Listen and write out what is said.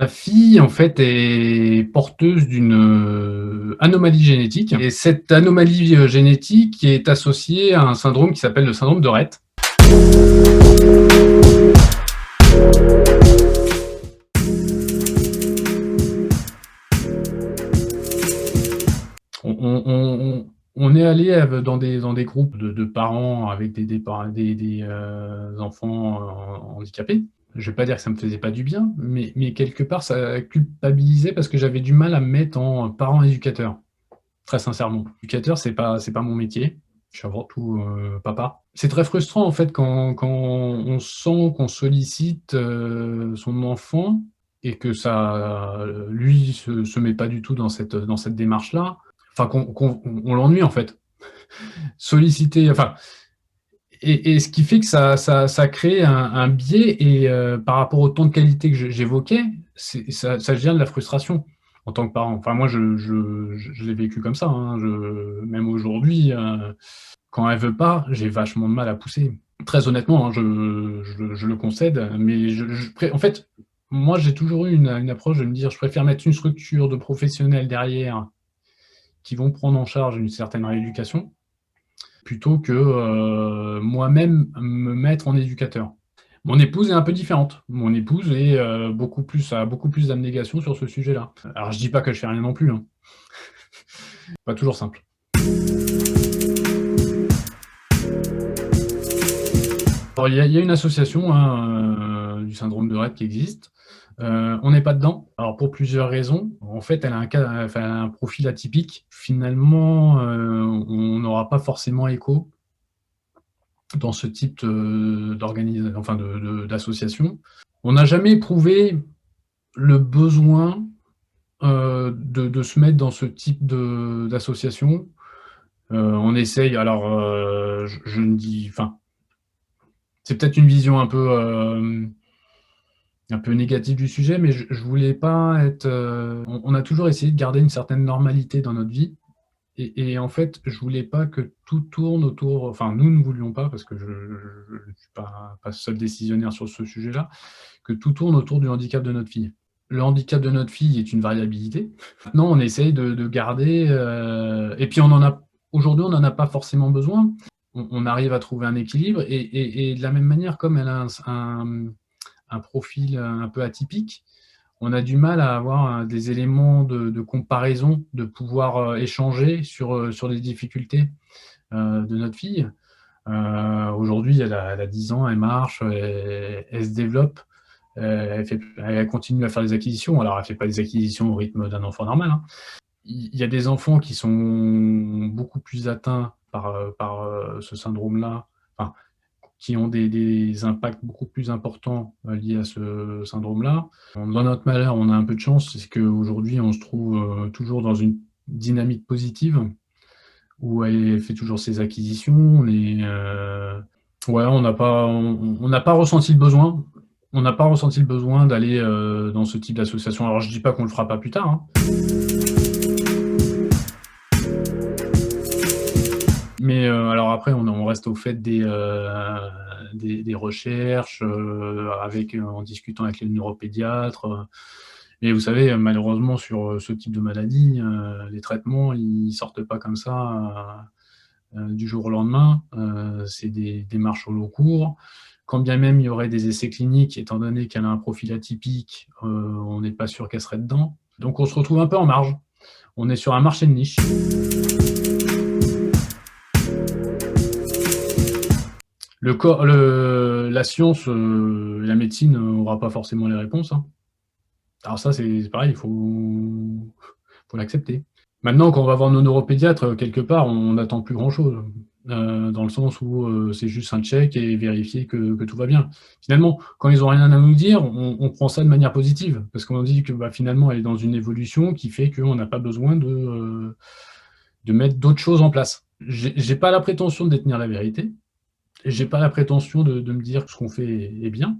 Ma fille, en fait, est porteuse d'une, anomalie génétique et cette anomalie, génétique est associée à un syndrome qui s'appelle le syndrome de Rett. On est allé dans des groupes de parents avec des enfants, handicapés. Je vais pas dire que ça me faisait pas du bien, mais quelque part ça culpabilisait parce que j'avais du mal à me mettre en parent éducateur, très sincèrement. Éducateur, c'est pas mon métier. Je suis avant tout, papa. C'est très frustrant en fait quand on sent qu'on sollicite, son enfant et que ça, lui se met pas du tout dans cette démarche-là. Enfin qu'on on l'ennuie en fait. Solliciter, enfin, et ce qui fait que ça crée un biais et par rapport au temps de qualité que j'évoquais, ça génère de la frustration en tant que parent. Enfin moi je l'ai vécu comme ça, hein. Même aujourd'hui, quand elle veut pas, j'ai vachement de mal à pousser. Très honnêtement, hein, je le concède, mais en fait, moi j'ai toujours eu une approche de me dire: «Je préfère mettre une structure de professionnels derrière qui vont prendre en charge une certaine rééducation, plutôt que, moi-même me mettre en éducateur». Mon épouse est un peu différente. Mon épouse est, a beaucoup plus d'abnégation sur ce sujet-là. Alors je dis pas que je fais rien non plus, hein. Pas toujours simple. Alors il y a une association, hein, du syndrome de Rett qui existe. On n'est pas dedans. Alors pour plusieurs raisons. En fait, elle a un profil atypique. Finalement, on n'aura pas forcément écho dans ce type d'association. On n'a jamais éprouvé le besoin, de se mettre dans ce type d'association. On essaye, alors, je ne dis, enfin, c'est peut-être une vision un peu négative du sujet, mais je voulais pas être, on a toujours essayé de garder une certaine normalité dans notre vie et en fait, je voulais pas que tout tourne autour, enfin, nous ne voulions pas, parce que je ne suis pas seul décisionnaire sur ce sujet-là, que tout tourne autour du handicap de notre fille. Le handicap de notre fille est une variabilité. Maintenant, on essaye de garder, et puis aujourd'hui, on n'en a pas forcément besoin. On arrive à trouver un équilibre et de la même manière, comme elle a un profil un peu atypique, on a du mal à avoir des éléments de comparaison, de pouvoir échanger sur les difficultés de notre fille. Aujourd'hui, elle a 10 ans, elle marche, elle se développe, elle continue à faire des acquisitions. Alors, elle ne fait pas des acquisitions au rythme d'un enfant normal, hein. Il y a des enfants qui sont beaucoup plus atteints par ce syndrome-là, enfin, qui ont des impacts beaucoup plus importants liés à ce syndrome-là. Dans notre malheur, on a un peu de chance, c'est qu'aujourd'hui, on se trouve toujours dans une dynamique positive où elle fait toujours ses acquisitions. Ouais, on n'a pas ressenti le besoin. On n'a pas ressenti le besoin d'aller dans ce type d'association. Alors, je dis pas qu'on le fera pas plus tard, hein. Mais alors après, on reste au fait des recherches, en discutant avec les neuropédiatres. Et vous savez, malheureusement, sur ce type de maladie, les traitements, ils sortent pas comme ça du jour au lendemain. C'est des démarches au long cours. Quand bien même il y aurait des essais cliniques, étant donné qu'elle a un profil atypique, on n'est pas sûr qu'elle serait dedans. Donc on se retrouve un peu en marge. On est sur un marché de niche. La science, la médecine n'aura pas forcément les réponses, hein. Alors ça, c'est pareil, il faut l'accepter. Maintenant, quand on va voir nos neuropédiatres, quelque part, on n'attend plus grand-chose, dans le sens où c'est juste un check et vérifier que tout va bien. Finalement, quand ils ont rien à nous dire, on prend ça de manière positive, parce qu'on dit que finalement, elle est dans une évolution qui fait qu'on n'a pas besoin de mettre d'autres choses en place. J'ai pas la prétention de détenir la vérité. J'ai pas la prétention de me dire que ce qu'on fait est bien.